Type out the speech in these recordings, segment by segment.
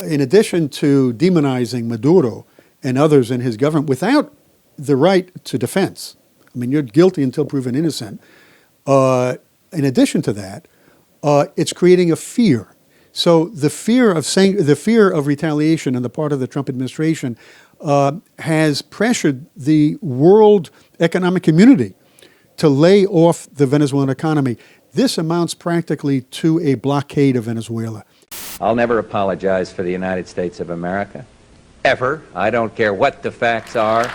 in addition to demonizing Maduro and others in his government without the right to defense, I mean, you're guilty until proven innocent. In addition to that, it's creating a fear. So the fear of retaliation on the part of the Trump administration has pressured the world economic community to lay off the Venezuelan economy. This amounts practically to a blockade of Venezuela. I'll never apologize for the United States of America. Ever. I don't care what the facts are.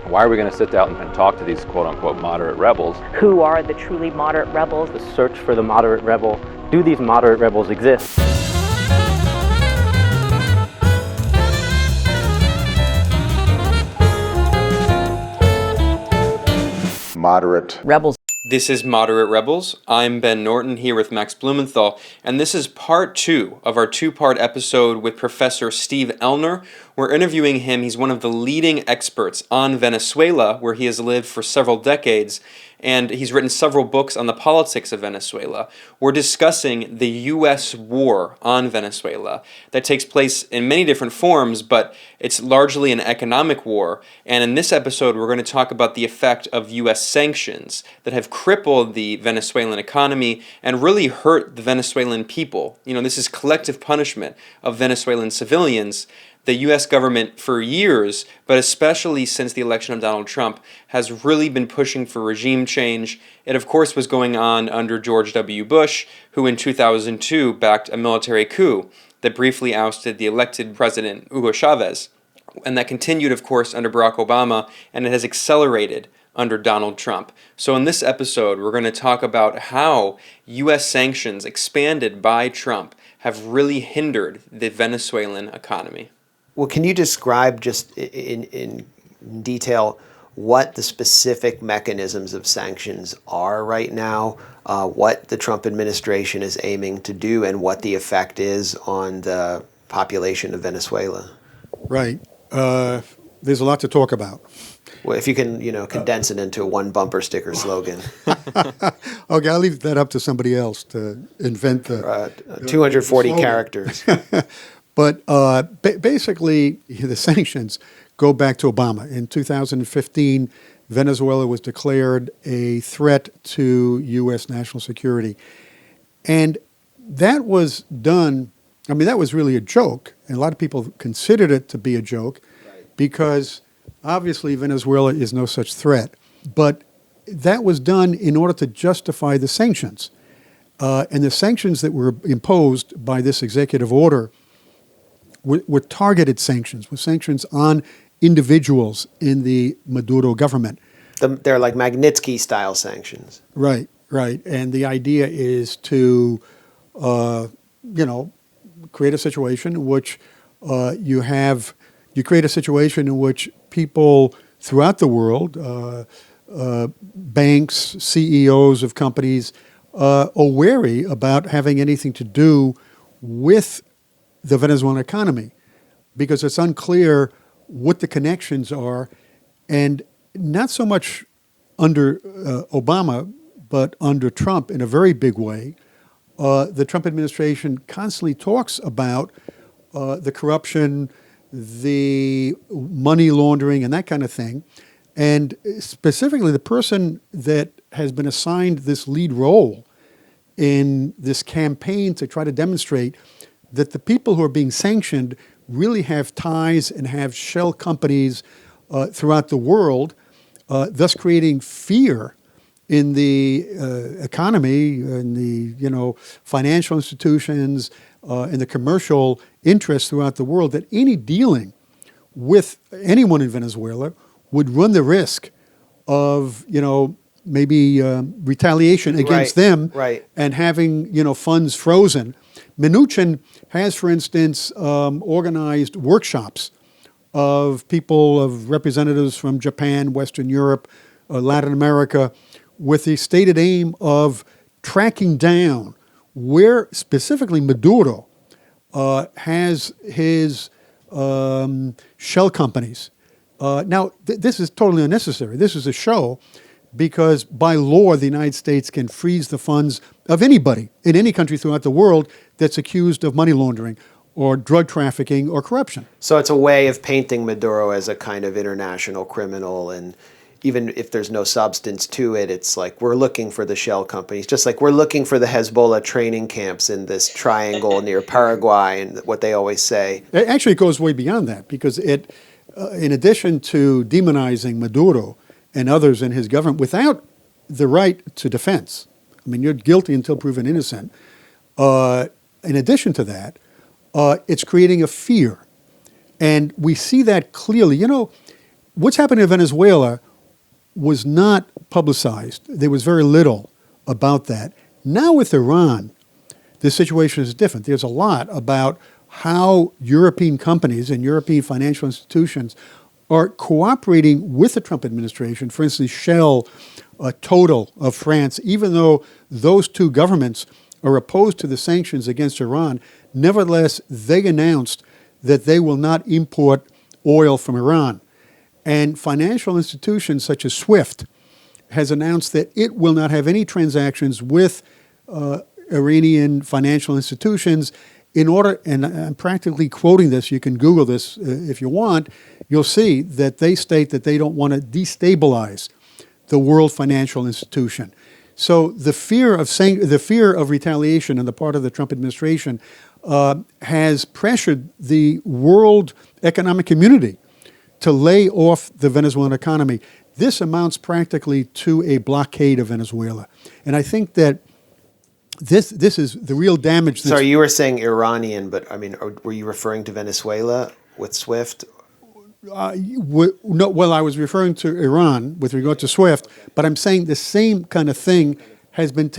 Why are we going to sit down and talk to these quote-unquote moderate rebels? Who are the truly moderate rebels? The search for the moderate rebel. Do these moderate rebels exist? Moderate rebels. This is Moderate Rebels. I'm Ben Norton here with Max Blumenthal, and this is part 2 of our 2-part episode with Professor Steve Ellner. We're interviewing him. He's one of the leading experts on Venezuela, where he has lived for several decades, and he's written several books on the politics of Venezuela. We're discussing the U.S. war on Venezuela that takes place in many different forms, but it's largely an economic war. And in this episode, we're going to talk about the effect of U.S. sanctions that have crippled the Venezuelan economy and really hurt the Venezuelan people. You know, this is collective punishment of Venezuelan civilians. The U.S. government for years, but especially since the election of Donald Trump, has really been pushing for regime change. It, of course, was going on under George W. Bush, who in 2002 backed a military coup that briefly ousted the elected president, Hugo Chavez. And that continued, of course, under Barack Obama, and it has accelerated under Donald Trump. So in this episode, we're going to talk about how U.S. sanctions expanded by Trump have really hindered the Venezuelan economy. Well, can you describe just in detail what the specific mechanisms of sanctions are right now, what the Trump administration is aiming to do, and what the effect is on the population of Venezuela? Right. There's a lot to talk about. Well, if you can, condense it into one bumper sticker slogan. Okay, I'll leave that up to somebody else to invent the 240 characters. But basically, the sanctions go back to Obama. In 2015, Venezuela was declared a threat to U.S. national security. And that was done, I mean, that was really a joke. And a lot of people considered it to be a joke because obviously Venezuela is no such threat. But that was done in order to justify the sanctions. And the sanctions that were imposed by this executive order were targeted sanctions, were sanctions on individuals in the Maduro government. They're like Magnitsky-style sanctions. Right, right. And the idea is to, create a situation in which you create a situation in which people throughout the world, banks, CEOs of companies, are wary about having anything to do with the Venezuelan economy because it's unclear what the connections are, and not so much under Obama, but under Trump in a very big way. The Trump administration constantly talks about the corruption, the money laundering, and that kind of thing. And specifically, the person that has been assigned this lead role in this campaign to try to demonstrate that the people who are being sanctioned really have ties and have shell companies throughout the world, thus creating fear in the economy, in the financial institutions, in the commercial interests throughout the world, that any dealing with anyone in Venezuela would run the risk of maybe retaliation against them, and having funds frozen. Mnuchin has, for instance, organized workshops of representatives from Japan, Western Europe, Latin America, with the stated aim of tracking down where specifically Maduro has his shell companies. Now, this is totally unnecessary. This is a show because by law, the United States can freeze the funds of anybody in any country throughout the world that's accused of money laundering or drug trafficking or corruption. So it's a way of painting Maduro as a kind of international criminal, and even if there's no substance to it, it's like we're looking for the shell companies, just like we're looking for the Hezbollah training camps in this triangle near Paraguay and what they always say. Actually, it goes way beyond that because it, in addition to demonizing Maduro and others in his government without the right to defense, I mean, you're guilty until proven innocent. In addition to that, it's creating a fear. And we see that clearly. You know, what's happening in Venezuela was not publicized. There was very little about that. Now with Iran, the situation is different. There's a lot about how European companies and European financial institutions are cooperating with the Trump administration. For instance, Shell, Total of France, even though those two governments are opposed to the sanctions against Iran, nevertheless, they announced that they will not import oil from Iran. And financial institutions such as SWIFT has announced that it will not have any transactions with Iranian financial institutions in order, and I'm practically quoting this, you can Google this if you want, you'll see that they state that they don't want to destabilize the world financial institution. So the fear of retaliation on the part of the Trump administration has pressured the world economic community to lay off the Venezuelan economy. This amounts practically to a blockade of Venezuela. And I think that this is the real damage. Sorry, you were saying Iranian, but I mean, were you referring to Venezuela with SWIFT? No, well, I was referring to Iran with regard to SWIFT, but I'm saying the same kind of thing has been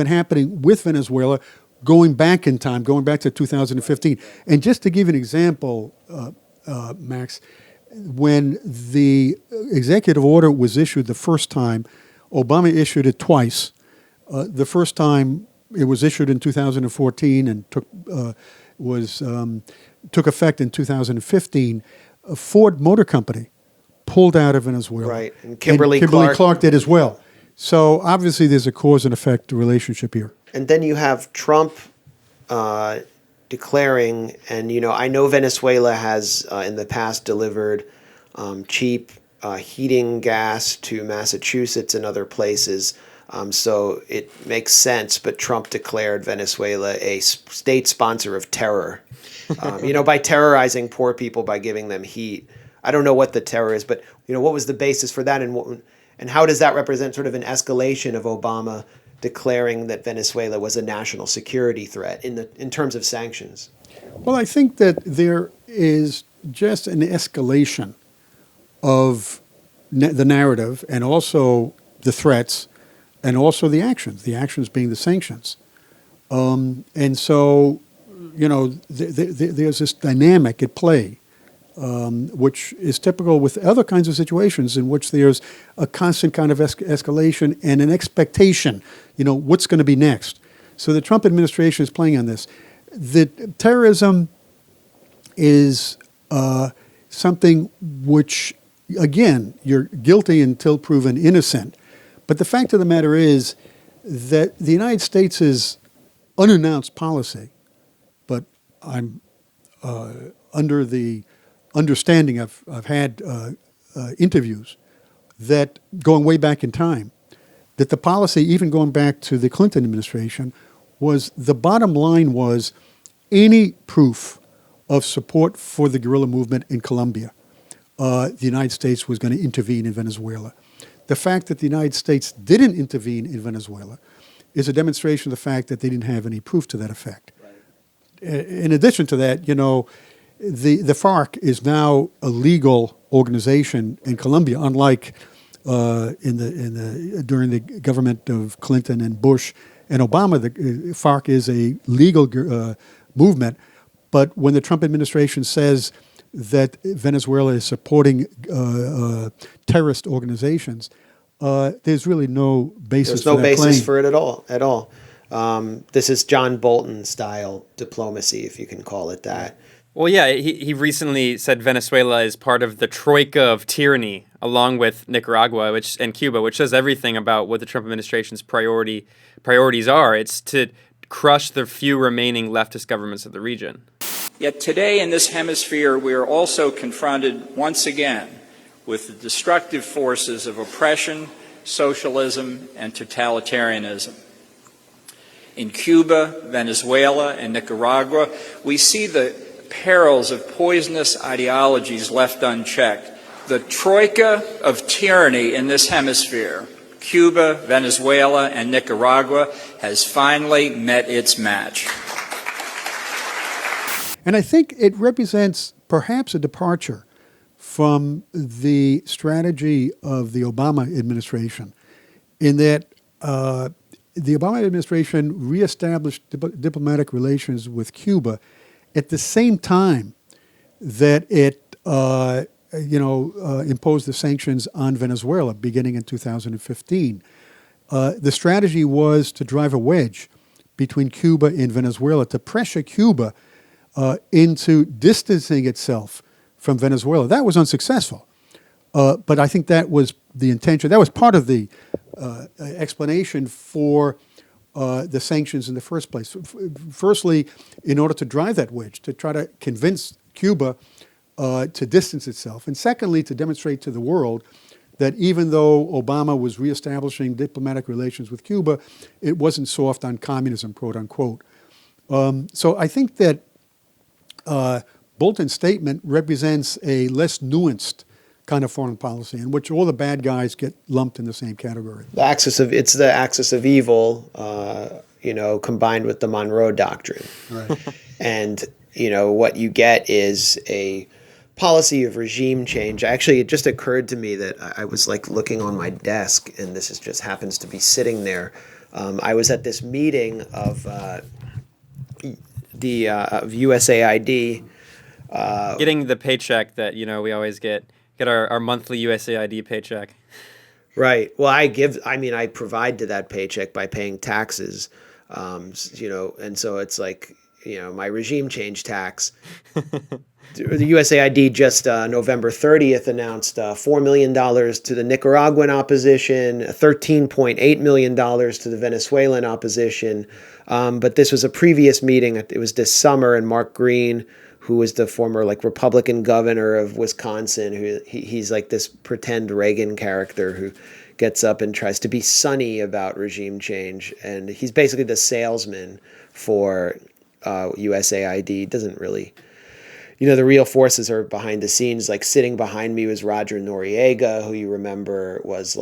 happening with Venezuela going back in time, going back to 2015. And just to give an example, Max, when the executive order was issued the first time, Obama issued it twice. The first time it was issued in 2014 and took effect in 2015. Ford Motor Company pulled out of Venezuela. Right, and Kimberly Clark did as well. So obviously there's a cause and effect relationship here. And then you have Trump declaring, and I know Venezuela has in the past delivered cheap heating gas to Massachusetts and other places. So it makes sense, but Trump declared Venezuela a state sponsor of terror, by terrorizing poor people by giving them heat. I don't know what the terror is, but what was the basis for that, and how does that represent sort of an escalation of Obama declaring that Venezuela was a national security threat in terms of sanctions? Well, I think that there is just an escalation of the narrative and also the threats and also the actions being the sanctions. And so, there's this dynamic at play, which is typical with other kinds of situations in which there's a constant kind of escalation and an expectation, what's going to be next. So the Trump administration is playing on this. The terrorism is something which, again, you're guilty until proven innocent. But the fact of the matter is that the United States' unannounced policy, but I'm under the understanding I've had interviews that going way back in time, that the policy, even going back to the Clinton administration, was the bottom line was any proof of support for the guerrilla movement in Colombia, the United States was going to intervene in Venezuela. The fact that the United States didn't intervene in Venezuela is a demonstration of the fact that they didn't have any proof to that effect. Right. In addition to that, the FARC is now a legal organization in Colombia, unlike during the government of Clinton and Bush and Obama. The FARC is a legal movement, but when the Trump administration says that Venezuela is supporting terrorist organizations, there's really no basis. There's no basis claim. for it at all. This is John Bolton style diplomacy, if you can call it that. Well, yeah, he recently said Venezuela is part of the troika of tyranny, along with Nicaragua and Cuba, which says everything about what the Trump administration's priorities are. It's to crush the few remaining leftist governments of the region. Yet today in this hemisphere, we are also confronted once again with the destructive forces of oppression, socialism, and totalitarianism. In Cuba, Venezuela, and Nicaragua, we see the perils of poisonous ideologies left unchecked. The troika of tyranny in this hemisphere, Cuba, Venezuela, and Nicaragua, has finally met its match. And I think it represents perhaps a departure from the strategy of the Obama administration, in that the Obama administration reestablished diplomatic relations with Cuba at the same time that it imposed the sanctions on Venezuela beginning in 2015. The strategy was to drive a wedge between Cuba and Venezuela, to pressure Cuba into distancing itself from Venezuela. That was unsuccessful. But I think that was the intention. That was part of the explanation for the sanctions in the first place. Firstly, in order to drive that wedge, to try to convince Cuba to distance itself. And secondly, to demonstrate to the world that even though Obama was reestablishing diplomatic relations with Cuba, it wasn't soft on communism, quote unquote. So I think that Bolton's statement represents a less nuanced kind of foreign policy in which all the bad guys get lumped in the same category. It's the axis of evil, combined with the Monroe Doctrine. Right. And, what you get is a policy of regime change. Actually, it just occurred to me that I was looking on my desk, and this just happens to be sitting there. I was at this meeting of USAID. Getting the paycheck that, we always get our monthly USAID paycheck. Right. Well, I provide to that paycheck by paying taxes, and so it's my regime change tax. The USAID just November 30th announced $4 million to the Nicaraguan opposition, $13.8 million to the Venezuelan opposition. But this was a previous meeting. It was this summer, and Mark Green, who was the former Republican governor of Wisconsin, he's this pretend Reagan character who gets up and tries to be sunny about regime change. And he's basically the salesman for USAID. Doesn't really... the real forces are behind the scenes. Sitting behind me was Roger Noriega, who you remember was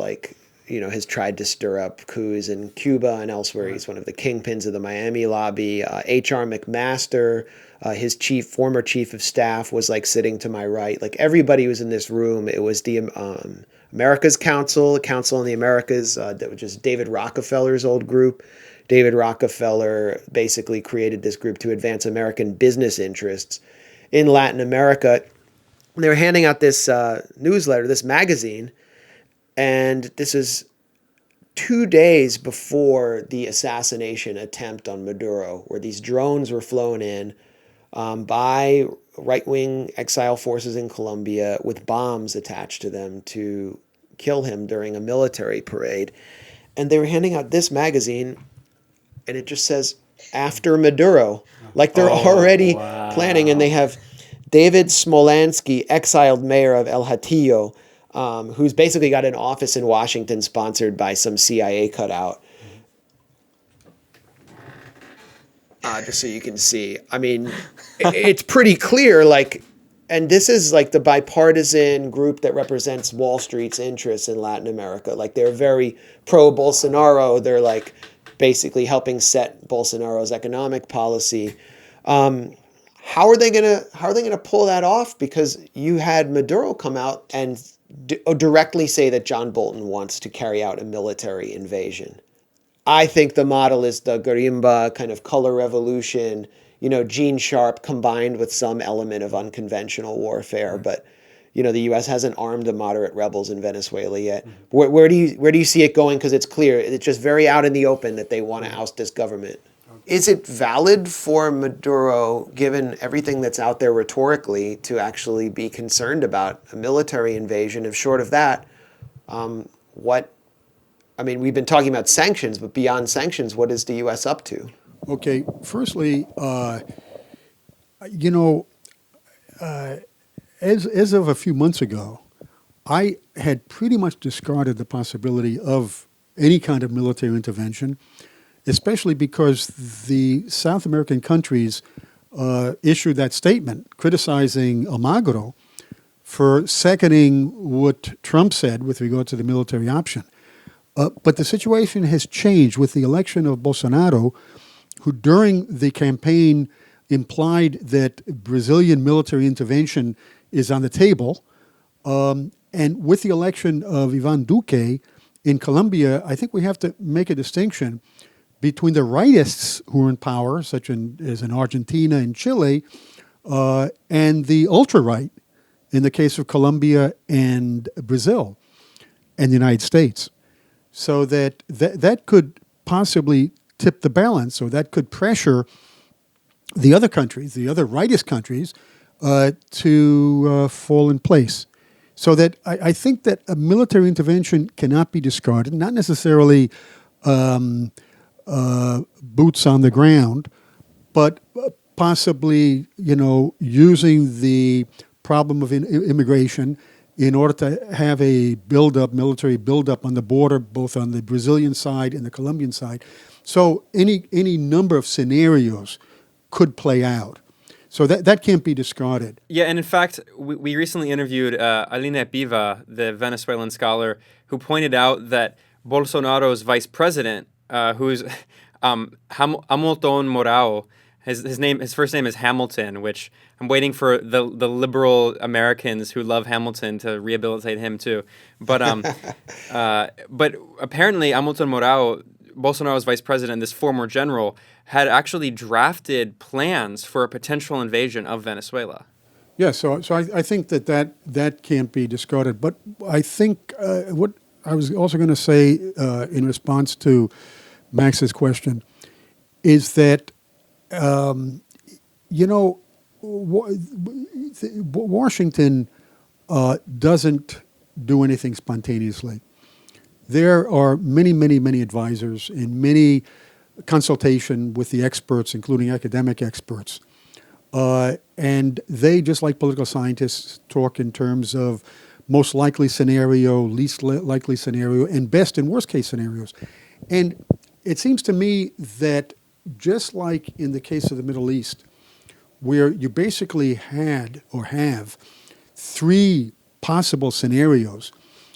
has tried to stir up coups in Cuba and elsewhere. He's one of the kingpins of the Miami lobby. H.R. McMaster, his former chief of staff, was sitting to my right. Everybody was in this room. It was the America's Council on the Americas, which is David Rockefeller's old group. David Rockefeller basically created this group to advance American business interests in Latin America. They were handing out this newsletter, this magazine, and this is 2 days before the assassination attempt on Maduro, where these drones were flown in by right-wing exile forces in Colombia with bombs attached to them to kill him during a military parade. And they were handing out this magazine, and it just says, "After Maduro." They're already planning, and they have David Smolansky, exiled mayor of El Hatillo, who's basically got an office in Washington sponsored by some CIA cutout. Just so you can see. It's pretty clear, and this is the bipartisan group that represents Wall Street's interests in Latin America. They're very pro-Bolsonaro. They're basically helping set Bolsonaro's economic policy. How are they gonna pull that off? Because you had Maduro come out and directly say that John Bolton wants to carry out a military invasion. I think the model is the Guerimba kind of color revolution, Gene Sharp combined with some element of unconventional warfare. But, the U.S. hasn't armed the moderate rebels in Venezuela yet. Where do you see it going? Because it's clear, it's just very out in the open that they want to oust this government. Is it valid for Maduro, given everything that's out there rhetorically, to actually be concerned about a military invasion? If short of that, we've been talking about sanctions, but beyond sanctions, what is the U.S. up to? Okay, firstly, as of a few months ago, I had pretty much discarded the possibility of any kind of military intervention, especially because the South American countries issued that statement criticizing Almagro for seconding what Trump said with regard to the military option. But the situation has changed with the election of Bolsonaro, who during the campaign implied that Brazilian military intervention is on the table. And with the election of Ivan Duque in Colombia, I think we have to make a distinction between the rightists who are in power, such as in Argentina and Chile, and the ultra-right in the case of Colombia and Brazil and the United States. So that could possibly tip the balance, or that could pressure the other countries, the other rightist countries, to fall in place. So that I think that a military intervention cannot be discarded, not necessarily boots on the ground, but possibly, using the problem of immigration in order to have a military buildup on the border, both on the Brazilian side and the Colombian side. So any number of scenarios could play out. So that can't be discarded. Yeah, and in fact, we recently interviewed Aline Piva, the Venezuelan scholar, who pointed out that Bolsonaro's vice president, who's Hamilton Mourão, his first name is Hamilton, which I'm waiting for the liberal Americans who love Hamilton to rehabilitate him too. But but apparently Hamilton Mourão, Bolsonaro's vice president, this former general, had actually drafted plans for a potential invasion of Venezuela. Yeah, so I think that can't be discarded. But I think what I was also going to say in response to Max's question is that, Washington doesn't do anything spontaneously. There are many, many, many advisors and many consultation with the experts, including academic experts. And they, just like political scientists, talk in terms of most likely scenario, least likely scenario, and best and worst case scenarios. And it seems to me that just like in the case of the Middle East, where you basically had or have three possible scenarios.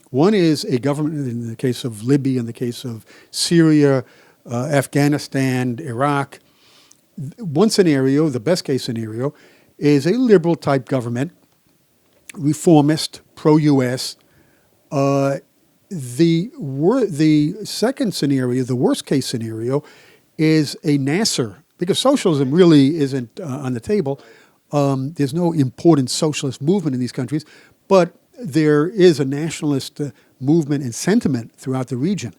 One is a government, in the case of Libya, in the case of Syria, Afghanistan, Iraq. One scenario, the best case scenario, is a liberal type government, reformist, pro-U.S. The second scenario, the worst case scenario, is a Nasser, because socialism really isn't on the table. There's no important socialist movement in these countries, but there is a nationalist movement and sentiment throughout the region.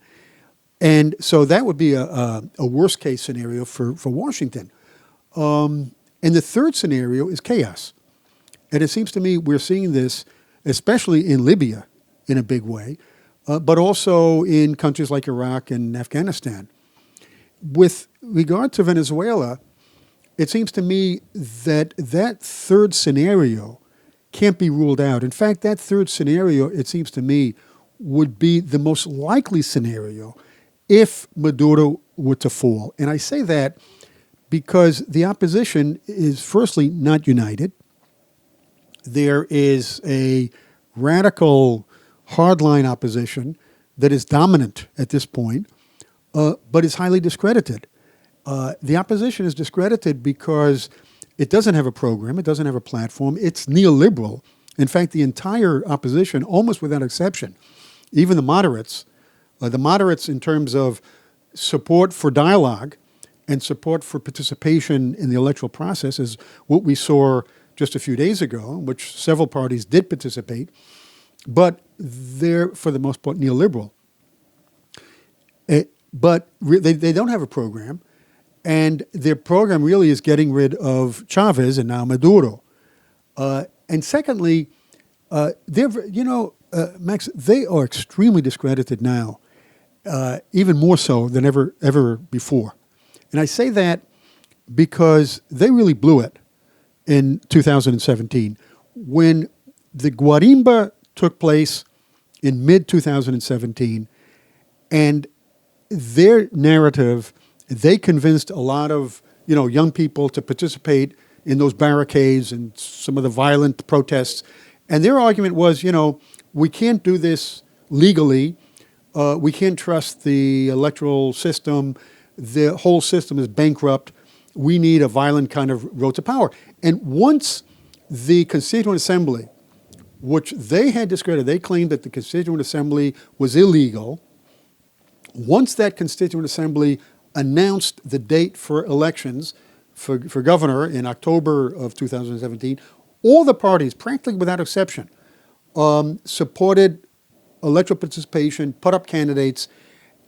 And so that would be a worst case scenario for Washington. And the third scenario is chaos. And it seems to me we're seeing this, especially in Libya in a big way, but also in countries like Iraq and Afghanistan. With regard to Venezuela, it seems to me that third scenario can't be ruled out. In fact, that third scenario, it seems to me, would be the most likely scenario if Maduro were to fall. And I say that because the opposition is firstly not united. There is a radical hardline opposition that is dominant at this point, but is highly discredited. The opposition is discredited because it doesn't have a program, it doesn't have a platform, it's neoliberal. In fact, the entire opposition, almost without exception, even the moderates in terms of support for dialogue and support for participation in the electoral process is what we saw just a few days ago, in which several parties did participate, but they're, for the most part, neoliberal. But they don't have a program, And their program really is getting rid of Chavez and now Maduro. And secondly, Max, they are extremely discredited now, even more so than ever before. And I say that because they really blew it in 2017. When the Guarimba took place in mid-2017, and their narrative, they convinced a lot of young people to participate in those barricades and some of the violent protests. And their argument was, we can't do this legally. We can't trust the electoral system. The whole system is bankrupt. We need a violent kind of road to power. And once the Constituent Assembly, which they had discredited, they claimed that the Constituent Assembly was illegal. Once that Constituent Assembly announced the date for elections for governor in October of 2017, all the parties, practically without exception, supported electoral participation, put up candidates,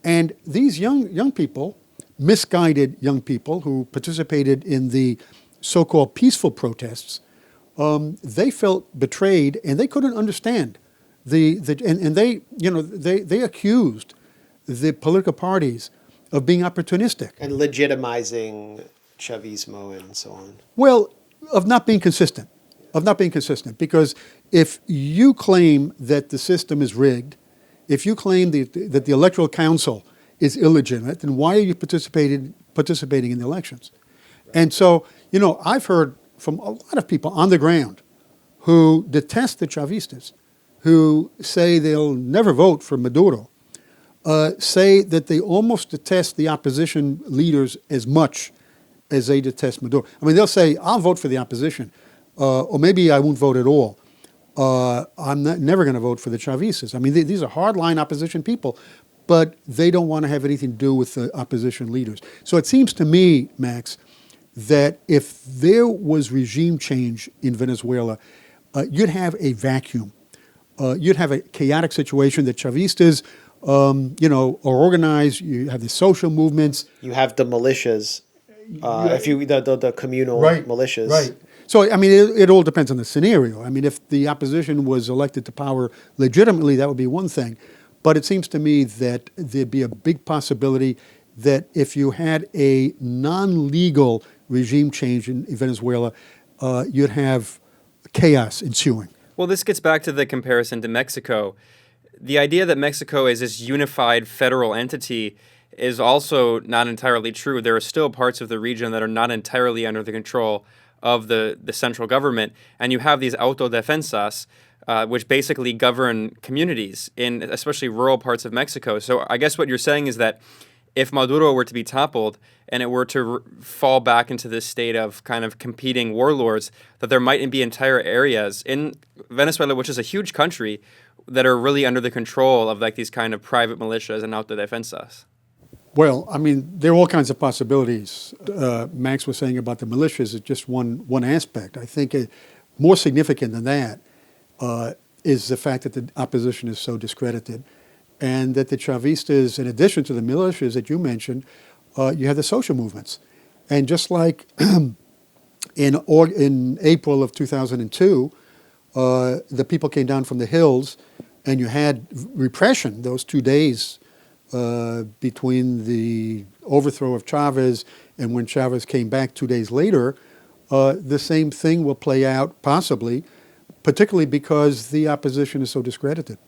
and these young people, misguided young people who participated in the so-called peaceful protests, they felt betrayed and they couldn't understand they accused the political parties of being opportunistic and legitimizing Chavismo and so on. Well, of not being consistent, because if you claim that the system is rigged, if you claim that the Electoral Council is illegitimate, then why are you participating in the elections? And so, I've heard from a lot of people on the ground who detest the Chavistas, who say they'll never vote for Maduro, say that they almost detest the opposition leaders as much as they detest Maduro. I mean, they'll say, I'll vote for the opposition, or maybe I won't vote at all. I'm never going to vote for the Chavistas. I mean, these are hardline opposition people, but they don't want to have anything to do with the opposition leaders. So it seems to me, Max, that if there was regime change in Venezuela, you'd have a vacuum. You'd have a chaotic situation. The Chavistas, are organized. You have the social movements. You have the militias, the communal militias. Right. So, I mean, it all depends on the scenario. I mean, if the opposition was elected to power legitimately, that would be one thing. But it seems to me that there'd be a big possibility that if you had a non-legal regime change in Venezuela, you'd have chaos ensuing. Well, this gets back to the comparison to Mexico. The idea that Mexico is this unified federal entity is also not entirely true. There are still parts of the region that are not entirely under the control of the central government. And you have these autodefensas, which basically govern communities in especially rural parts of Mexico. So I guess what you're saying is that if Maduro were to be toppled and it were to fall back into this state of kind of competing warlords, that there might be entire areas in Venezuela, which is a huge country, that are really under the control of like these kind of private militias and autodefensas. Well, I mean, there are all kinds of possibilities. Max was saying about the militias is just one aspect. I think more significant than that is the fact that the opposition is so discredited, and that the Chavistas, in addition to the militias that you mentioned, you have the social movements. And just like in April of 2002, the people came down from the hills, and you had repression those 2 days between the overthrow of Chavez and when Chavez came back 2 days later. The same thing will play out possibly, particularly because the opposition is so discredited.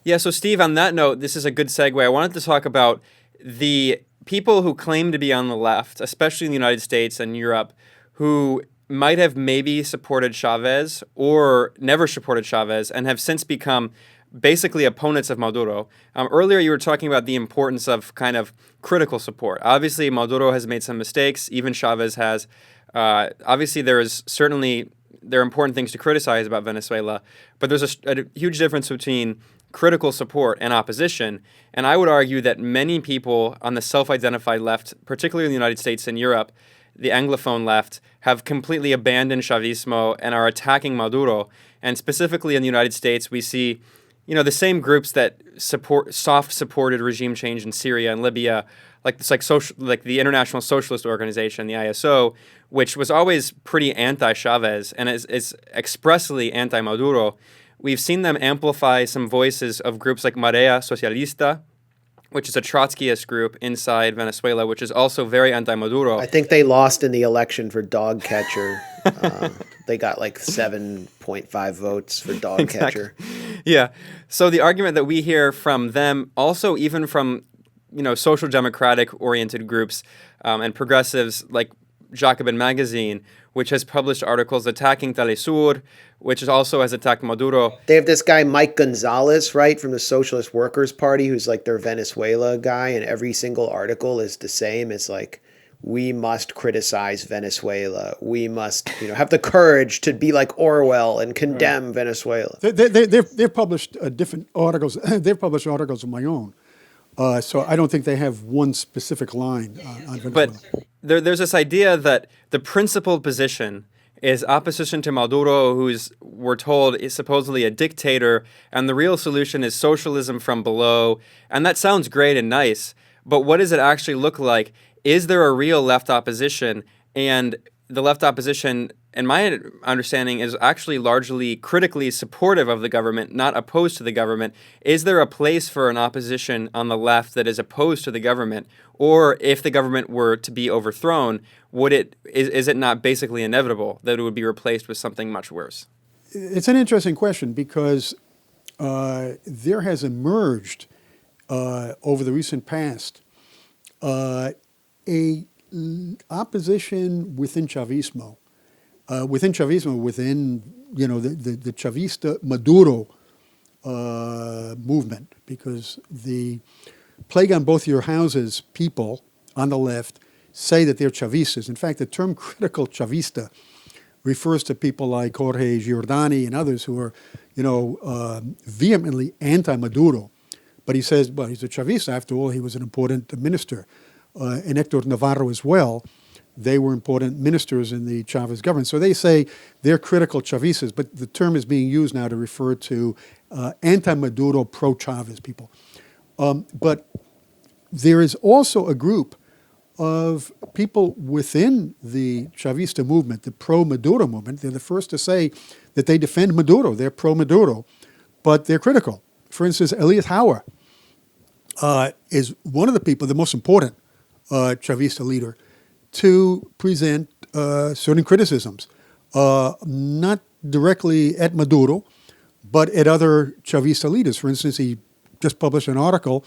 Yeah, so Steve, on that note, this is a good segue. I wanted to talk about the people who claim to be on the left, especially in the United States and Europe, who might have maybe supported Chavez or never supported Chavez and have since become basically opponents of Maduro. Earlier, you were talking about the importance of kind of critical support. Obviously, Maduro has made some mistakes. Even Chavez has. Obviously, there are important things to criticize about Venezuela, but there's a huge difference between critical support and opposition. And I would argue that many people on the self-identified left, particularly in the United States and Europe, the Anglophone left, have completely abandoned Chavismo and are attacking Maduro. And specifically in the United States, we see the same groups that supported regime change in Syria and Libya, like the International Socialist Organization, the ISO, which was always pretty anti-Chavez and is expressly anti-Maduro. We've seen them amplify some voices of groups like Marea Socialista, which is a Trotskyist group inside Venezuela, which is also very anti-Maduro. I think they lost in the election for dog catcher. They got like 7.5 votes for dog catcher. Yeah. So the argument that we hear from them, also even from social democratic oriented groups and progressives like Jacobin Magazine, which has published articles attacking Telesur, which also has attacked Maduro. They have this guy, Mike Gonzalez, right, from the Socialist Workers' Party, who's like their Venezuela guy, and every single article is the same. It's like, we must criticize Venezuela. We must, have the courage to be like Orwell and condemn Venezuela. They've published different articles. They've published articles of my own. So I don't think they have one specific line on Venezuela. But there's this idea that the principled position is opposition to Maduro, we're told is supposedly a dictator, and the real solution is socialism from below. And that sounds great and nice, but what does it actually look like? Is there a real left opposition? And the left opposition, in my understanding, is actually largely critically supportive of the government, not opposed to the government. Is there a place for an opposition on the left that is opposed to the government? Or if the government were to be overthrown, is it not basically inevitable that it would be replaced with something much worse? It's an interesting question because there has emerged over the recent past a opposition within Chavismo, within the Chavista Maduro movement, because the plague on both your houses people on the left say that they're Chavistas. In fact, the term critical Chavista refers to people like Jorge Giordani and others who are, vehemently anti-Maduro. But he says, well, he's a Chavista. After all, he was an important minister. And Hector Navarro as well. They were important ministers in the Chavez government. So they say they're critical Chavistas, but the term is being used now to refer to anti-Maduro, pro-Chavez people. But there is also a group of people within the Chavista movement, the pro-Maduro movement. They're the first to say that they defend Maduro. They're pro-Maduro, but they're critical. For instance, Elias Hauer is one of the people, the most important Chavista leader, to present certain criticisms, not directly at Maduro, but at other Chavista leaders. For instance, he just published an article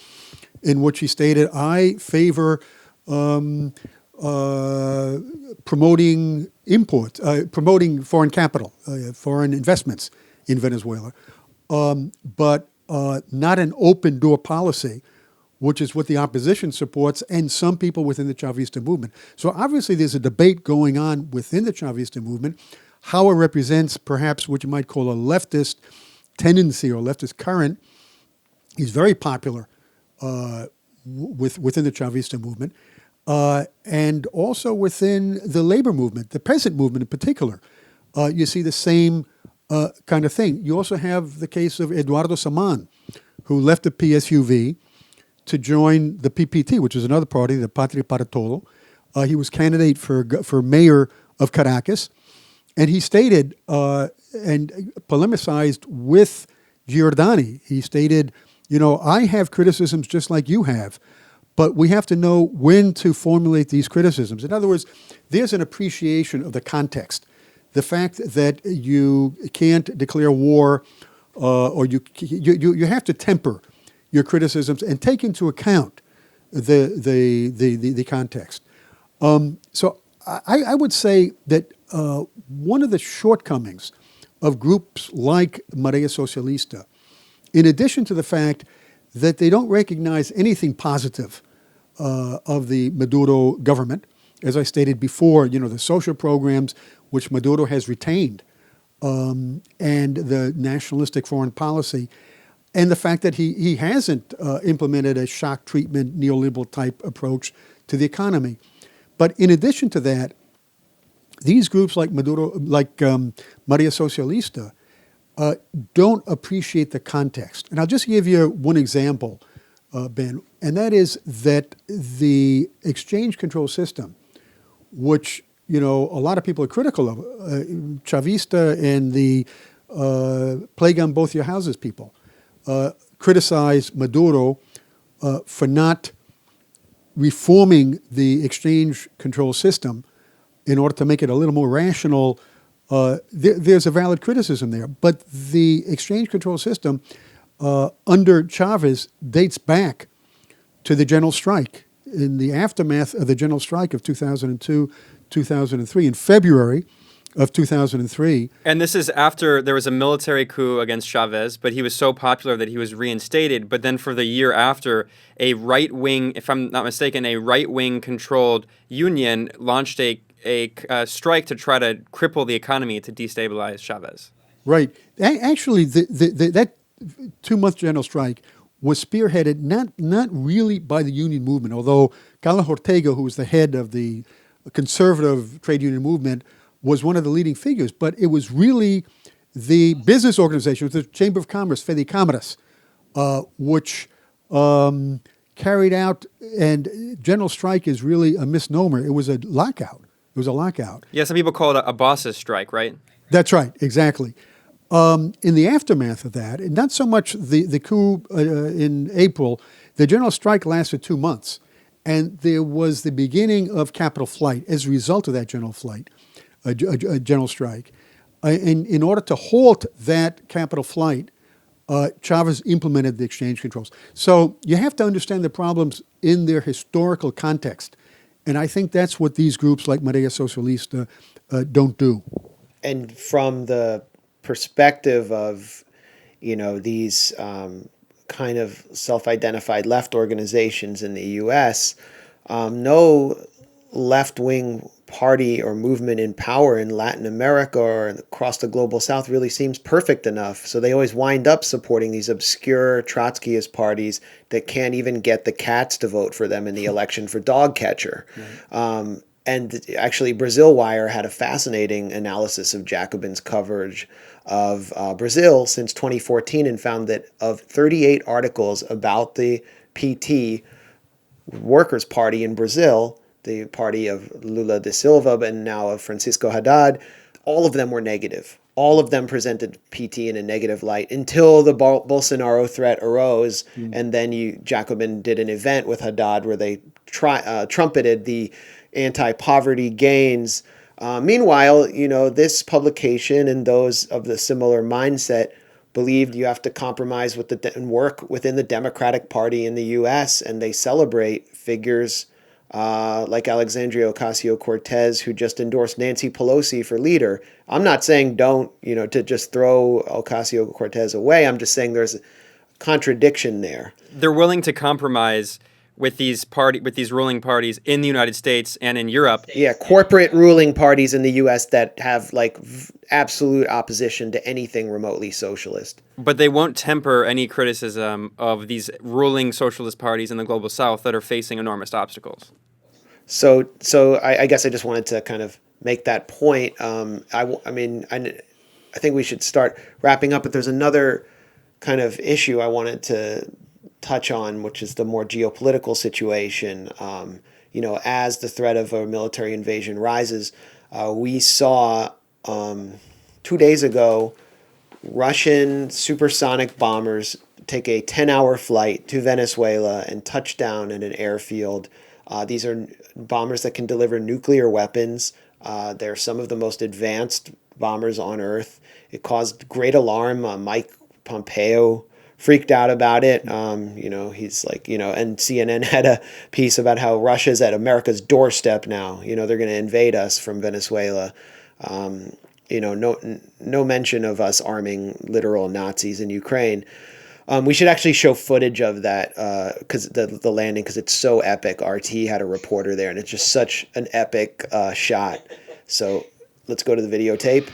in which he stated, I favor promoting imports, promoting foreign capital, foreign investments in Venezuela, but not an open door policy, which is what the opposition supports and some people within the Chavista movement. So obviously there's a debate going on within the Chavista movement. How it represents perhaps what you might call a leftist tendency or leftist current is very popular within the Chavista movement and also within the labor movement, the peasant movement in particular. You see the same kind of thing. You also have the case of Eduardo Saman, who left the PSUV to join the PPT, which is another party, the Patria para Todo. He was candidate for mayor of Caracas, and he stated and polemicized with Giordani. He stated, I have criticisms just like you have, but we have to know when to formulate these criticisms. In other words, there's an appreciation of the context. The fact that you can't declare war or you have to temper your criticisms and take into account the context. So I would say that one of the shortcomings of groups like Marea Socialista, in addition to the fact that they don't recognize anything positive of the Maduro government, as I stated before, the social programs which Maduro has retained and the nationalistic foreign policy, and the fact that he hasn't implemented a shock treatment neoliberal type approach to the economy. But in addition to that, these groups like Maduro, like Marea Socialista, don't appreciate the context. And I'll just give you one example, Ben, and that is that the exchange control system, which a lot of people are critical of, Chavista and the plague on both your houses people, criticize Maduro for not reforming the exchange control system in order to make it a little more rational. There's a valid criticism there. But the exchange control system under Chavez dates back to the general strike. In the aftermath of the general strike of 2002, 2003, in February of 2003. And this is after there was a military coup against Chavez, but he was so popular that he was reinstated. But then for the year after, a right-wing, if I'm not mistaken, a right-wing controlled union launched a strike to try to cripple the economy to destabilize Chavez. Right. Actually, that 2-month general strike was spearheaded not really by the union movement, although Carlos Ortega, who was the head of the conservative trade union movement, was one of the leading figures, but it was really the business organization, the Chamber of Commerce, Fede Cámaras, which carried out, and general strike is really a misnomer. It was a lockout. Yeah, some people call it a boss's strike, right? That's right, exactly. In the aftermath of that, and not so much the coup in April, the general strike lasted 2 months. And there was the beginning of capital flight as a result of that general strike. And in order to halt that capital flight, Chavez implemented the exchange controls. So you have to understand the problems in their historical context. And I think that's what these groups like Marea Socialista don't do. And from the perspective of, these kind of self-identified left organizations in the U.S., no left-wing party or movement in power in Latin America or across the global South really seems perfect enough. So they always wind up supporting these obscure Trotskyist parties that can't even get the cats to vote for them in the election for dog catcher. Right. And actually, Brazil Wire had a fascinating analysis of Jacobin's coverage of Brazil since 2014 and found that of 38 articles about the PT Workers' Party in Brazil, the party of Lula da Silva and now of Francisco Haddad, all of them were negative. All of them presented PT in a negative light until the Bolsonaro threat arose, and then Jacobin did an event with Haddad where they trumpeted the anti-poverty gains. Meanwhile, this publication and those of the similar mindset believed you have to compromise with and work within the Democratic Party in the U.S., and they celebrate figures like Alexandria Ocasio-Cortez, who just endorsed Nancy Pelosi for leader. I'm not saying don't, to just throw Ocasio-Cortez away. I'm just saying there's a contradiction there. They're willing to compromise with these ruling parties in the United States and in Europe. Yeah, corporate ruling parties in the U.S. that have absolute opposition to anything remotely socialist. But they won't temper any criticism of these ruling socialist parties in the global South that are facing enormous obstacles. So I guess I just wanted to kind of make that point. I think we should start wrapping up, but there's another kind of issue I wanted to touch on, which is the more geopolitical situation. As the threat of a military invasion rises, we saw 2 days ago Russian supersonic bombers take a 10-hour flight to Venezuela and touch down at an airfield. These are bombers that can deliver nuclear weapons. They're some of the most advanced bombers on Earth. It caused great alarm. Mike Pompeo freaked out about it. He's like, and CNN had a piece about how Russia's at America's doorstep now. They're going to invade us from Venezuela. No mention of us arming literal Nazis in Ukraine. We should actually show footage of that because the landing, because it's so epic. RT had a reporter there, and it's just such an epic shot. So let's go to the videotape.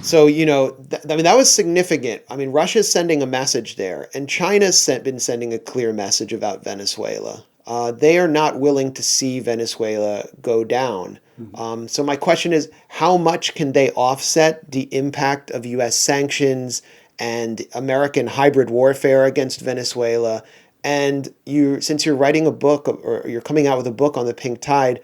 So, that was significant. Russia's sending a message there, and China's been sending a clear message about Venezuela. they are not willing to see Venezuela go down. So my question is, how much can they offset the impact of U.S. sanctions and American hybrid warfare against Venezuela? And since you're writing a book, or you're coming out with a book on the pink tide,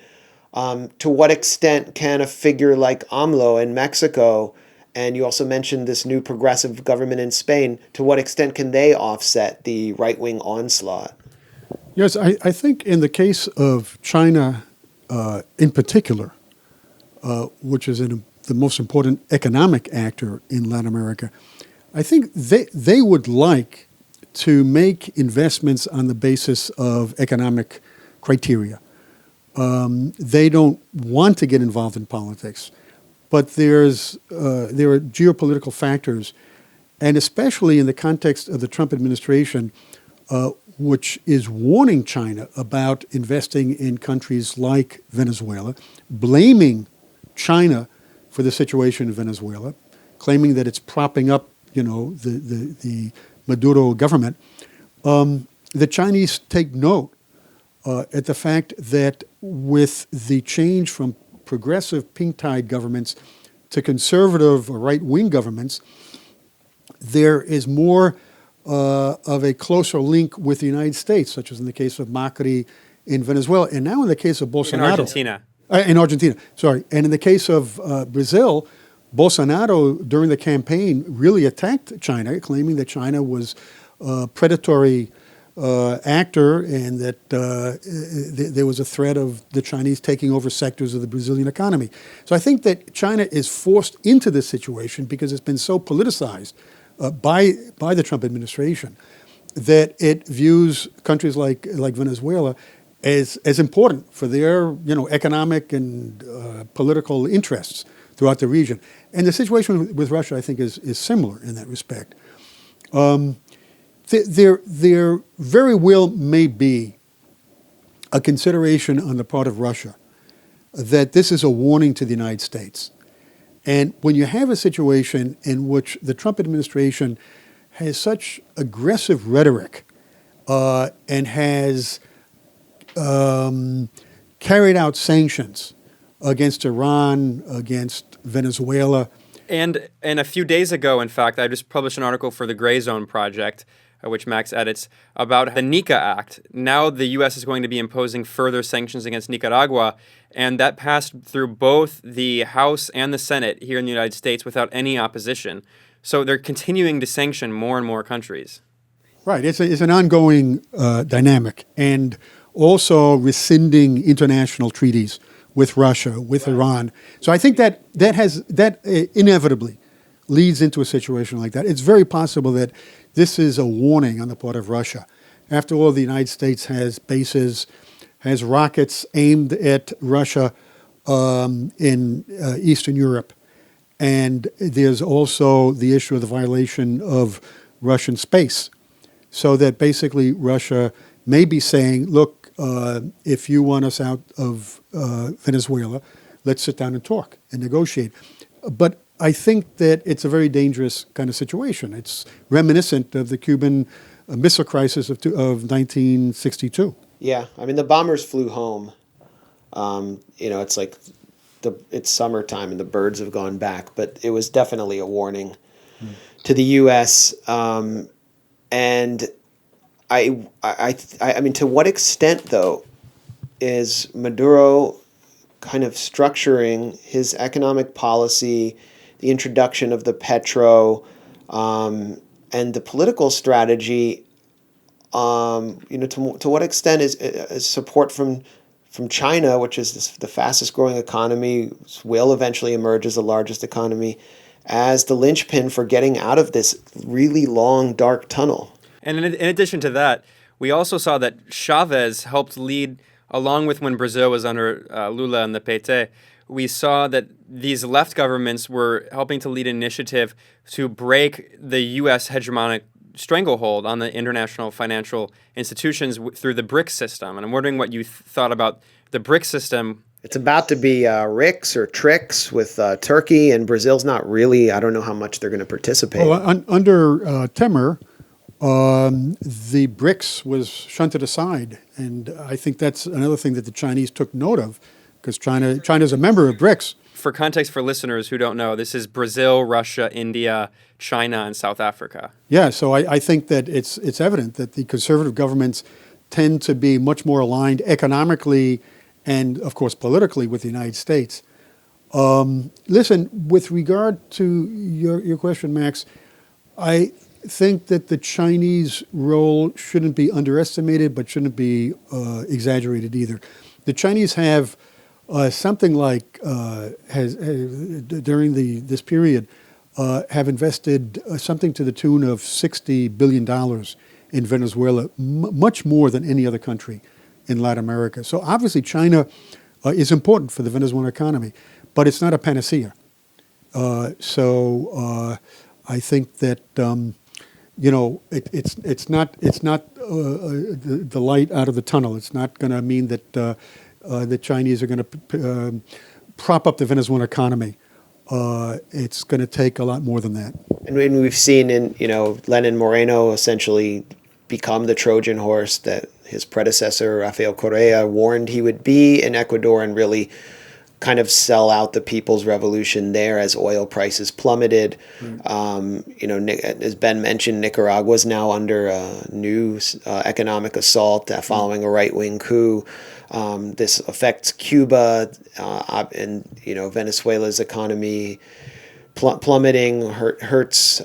to what extent can a figure like AMLO in Mexico, and you also mentioned this new progressive government in Spain, to what extent can they offset the right-wing onslaught? Yes, I think in the case of China in particular, which is the most important economic actor in Latin America, I think they would like to make investments on the basis of economic criteria. They don't want to get involved in politics, but there are geopolitical factors, and especially in the context of the Trump administration, which is warning China about investing in countries like Venezuela, blaming China for the situation in Venezuela, claiming that it's propping up, the Maduro government. The Chinese take note at the fact that with the change from progressive pink tide governments to conservative or right-wing governments, there is more of a closer link with the United States, such as in the case of Macri in Venezuela, and now in the case of Bolsonaro. In Argentina. In Argentina, sorry. And in the case of Brazil, Bolsonaro, during the campaign, really attacked China, claiming that China was a predatory actor and that there was a threat of the Chinese taking over sectors of the Brazilian economy. So I think that China is forced into this situation because it's been so politicized by the Trump administration that it views countries like Venezuela as important for their economic and political interests throughout the region. And the situation with Russia, I think, is similar in that respect. There very well may be a consideration on the part of Russia that this is a warning to the United States. And when you have a situation in which the Trump administration has such aggressive rhetoric and has carried out sanctions against Iran, against Venezuela. And a few days ago, in fact, I just published an article for the Gray Zone Project, which Max edits, about the NICA Act. Now the U.S. is going to be imposing further sanctions against Nicaragua, and that passed through both the House and the Senate here in the United States without any opposition. So they're continuing to sanction more and more countries. Right. It's an ongoing dynamic, and also rescinding international treaties with Russia, with Iran. So I think that inevitably leads into a situation like that. It's very possible that this is a warning on the part of Russia. After all, the United States has bases, has rockets aimed at Russia in Eastern Europe. And there's also the issue of the violation of Russian space. So that basically Russia may be saying, look, if you want us out of Venezuela, let's sit down and talk and negotiate. But I think that it's a very dangerous kind of situation. It's reminiscent of the Cuban Missile Crisis of 1962. Yeah, I mean, the bombers flew home. It's like it's summertime and the birds have gone back, but it was definitely a warning to the U.S. And I mean, to what extent, though, is Maduro kind of structuring his economic policy, the introduction of the petro, and the political strategy? To what extent is support from China, which is the fastest growing economy, will eventually emerge as the largest economy, as the linchpin for getting out of this really long, dark tunnel? And in addition to that, we also saw that Chavez helped lead, along with when Brazil was under Lula and the PT, we saw that these left governments were helping to lead an initiative to break the U.S. hegemonic stranglehold on the international financial institutions through the BRICS system. And I'm wondering what you thought about the BRICS system. It's about to be RICS or TRICS with Turkey, and Brazil's not really, I don't know how much they're going to participate. Well, under Temer, The BRICS was shunted aside, and I think that's another thing that the Chinese took note of, because China's a member of BRICS. For context for listeners who don't know, this is Brazil, Russia, India, China, and South Africa. Yeah, so I think that it's evident that the conservative governments tend to be much more aligned economically and, of course, politically with the United States. Listen, with regard to your question, Max, I think that the Chinese role shouldn't be underestimated, but shouldn't be exaggerated either. The Chinese have something like during this period have invested something to the tune of $60 billion in Venezuela, much more than any other country in Latin America. So obviously China is important for the Venezuelan economy, but it's not a panacea. So I think that it's not the light out of the tunnel. It's not going to mean that the Chinese are going to prop up the Venezuelan economy. It's going to take a lot more than that. And we've seen Lenin Moreno essentially become the Trojan horse that his predecessor, Rafael Correa, warned he would be in Ecuador, and really kind of sell out the people's revolution there as oil prices plummeted. As Ben mentioned, Nicaragua is now under a new economic assault following a right-wing coup. This affects Cuba, and Venezuela's economy plummeting hurts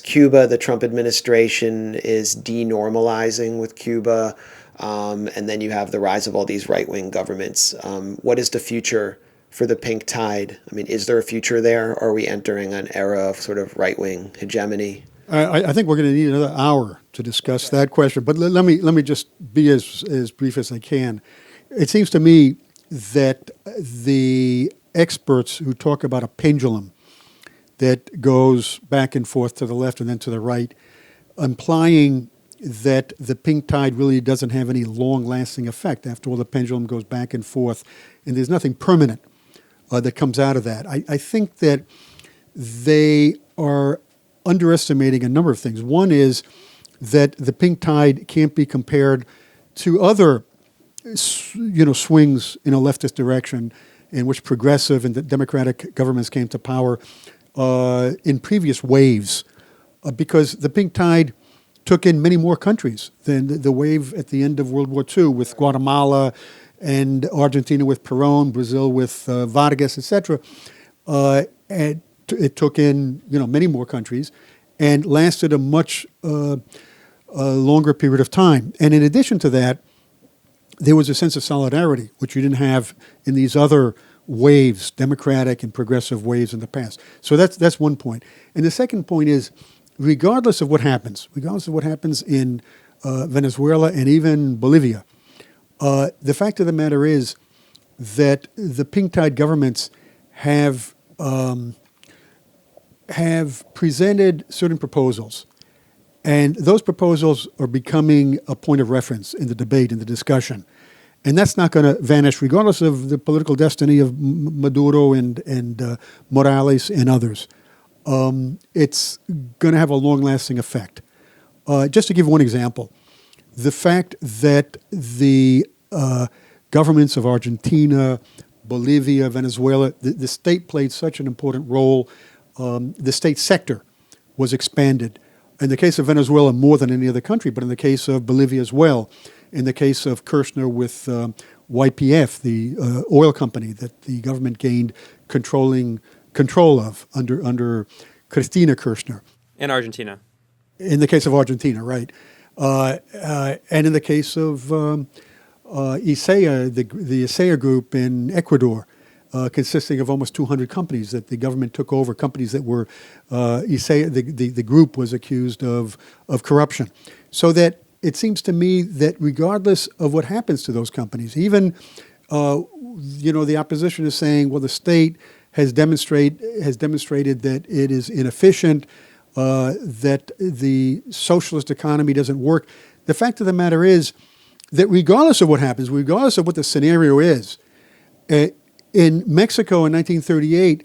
Cuba. The Trump administration is denormalizing with Cuba. And then you have the rise of all these right-wing governments. What is the future for the pink tide? I mean, is there a future there, or are we entering an era of sort of right-wing hegemony? I think we're going to need another hour to discuss that question, but let me just be as brief as I can. It seems to me that the experts who talk about a pendulum that goes back and forth to the left and then to the right, implying that the pink tide really doesn't have any long-lasting effect. After all, the pendulum goes back and forth, and there's nothing permanent that comes out of that. I think that they are underestimating a number of things. One is that the pink tide can't be compared to other, swings in a leftist direction in which progressive and democratic governments came to power in previous waves, because the pink tide took in many more countries than the wave at the end of World War II with Guatemala and Argentina with Perón, Brazil with Vargas, etc. And it took in many more countries and lasted a much longer period of time. And in addition to that, there was a sense of solidarity, which you didn't have in these other waves, democratic and progressive waves in the past. So that's one point. And the second point is, regardless of what happens in Venezuela and even Bolivia, the fact of the matter is that the pink tide governments have presented certain proposals, and those proposals are becoming a point of reference in the debate, in the discussion. And that's not going to vanish regardless of the political destiny of Maduro and Morales and others. It's going to have a long-lasting effect. Just to give one example, the fact that the governments of Argentina, Bolivia, Venezuela, the state played such an important role. The state sector was expanded. In the case of Venezuela, more than any other country, but in the case of Bolivia as well. In the case of Kirchner with YPF, the oil company that the government gained control of under Cristina Kirchner. In Argentina. In the case of Argentina, right. And in the case of ISEA, the ISEA group in Ecuador, consisting of almost 200 companies that the government took over, companies that were, ISEA, the group was accused of corruption. So that it seems to me that regardless of what happens to those companies, even, the opposition is saying, well, the state has demonstrated that it is inefficient, that the socialist economy doesn't work. The fact of the matter is that regardless of what happens, regardless of what the scenario is, in Mexico in 1938,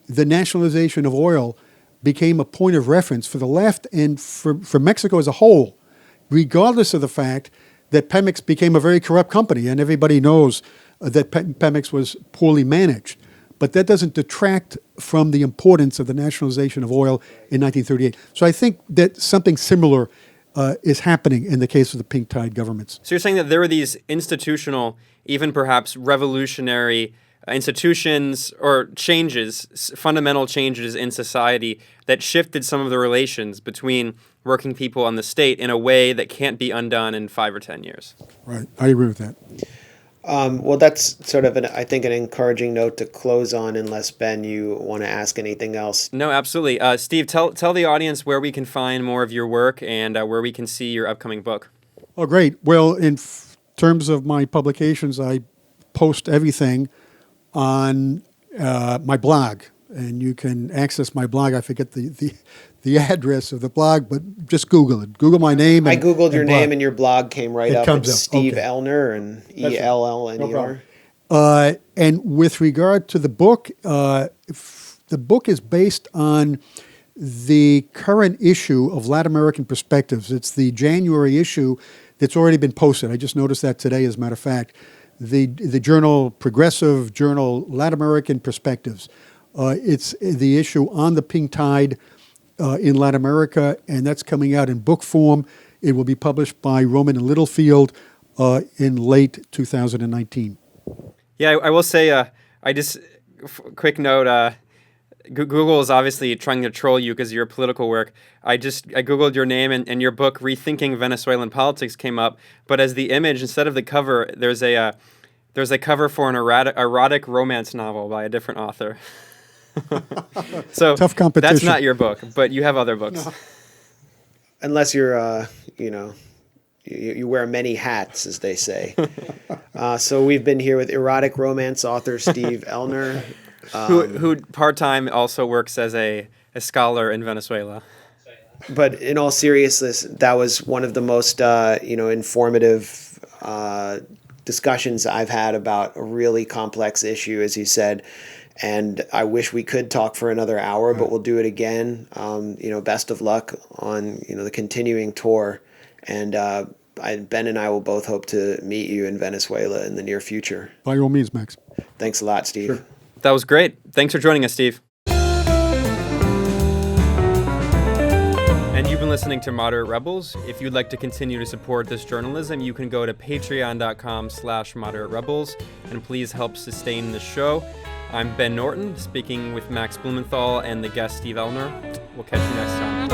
the nationalization of oil became a point of reference for the left and for Mexico as a whole, regardless of the fact that Pemex became a very corrupt company, and everybody knows that Pemex was poorly managed. But that doesn't detract from the importance of the nationalization of oil in 1938. So I think that something similar is happening in the case of the pink tide governments. So you're saying that there were these institutional, even perhaps revolutionary institutions or changes, fundamental changes in society that shifted some of the relations between working people and the state in a way that can't be undone in 5 or 10 years. Right. I agree with that. Well, that's sort of, I think, an encouraging note to close on, unless, Ben, you want to ask anything else. No, absolutely. Steve, tell the audience where we can find more of your work and where we can see your upcoming book. Oh, great. Well, in terms of my publications, I post everything on my blog, and you can access my blog. I forget the address of the blog, but just Google it. Google my name. I Googled your name, and your blog came right up. Comes it's up. Steve Okay. Ellner, and Ellner. No problem. And with regard to the book, the book is based on the current issue of Latin American Perspectives. It's the January issue that's already been posted. I just noticed that today, as a matter of fact. The journal, Progressive Journal, Latin American Perspectives. It's the issue on the pink tide in Latin America, and that's coming out in book form. It will be published by Rowman and Littlefield in late 2019. Yeah, I will say, quick note, Google is obviously trying to troll you because of your political work. I Googled your name, and your book, Rethinking Venezuelan Politics, came up. But as the image, instead of the cover, there's a cover for an erotic romance novel by a different author. So tough competition. That's not your book, but you have other books. No. Unless you're, you wear many hats, as they say. So we've been here with erotic romance author Steve Ellner. Who part-time also works as a scholar in Venezuela. But in all seriousness, that was one of the most informative discussions I've had about a really complex issue, as you said. And I wish we could talk for another hour, but we'll do it again. Best of luck on the continuing tour, and Ben and I will both hope to meet you in Venezuela in the near future. By all means, Max. Thanks a lot, Steve. Sure. That was great. Thanks for joining us, Steve. And you've been listening to Moderate Rebels. If you'd like to continue to support this journalism, you can go to patreon.com/Moderate Rebels, and please help sustain the show. I'm Ben Norton, speaking with Max Blumenthal and the guest Steve Ellner. We'll catch you next time.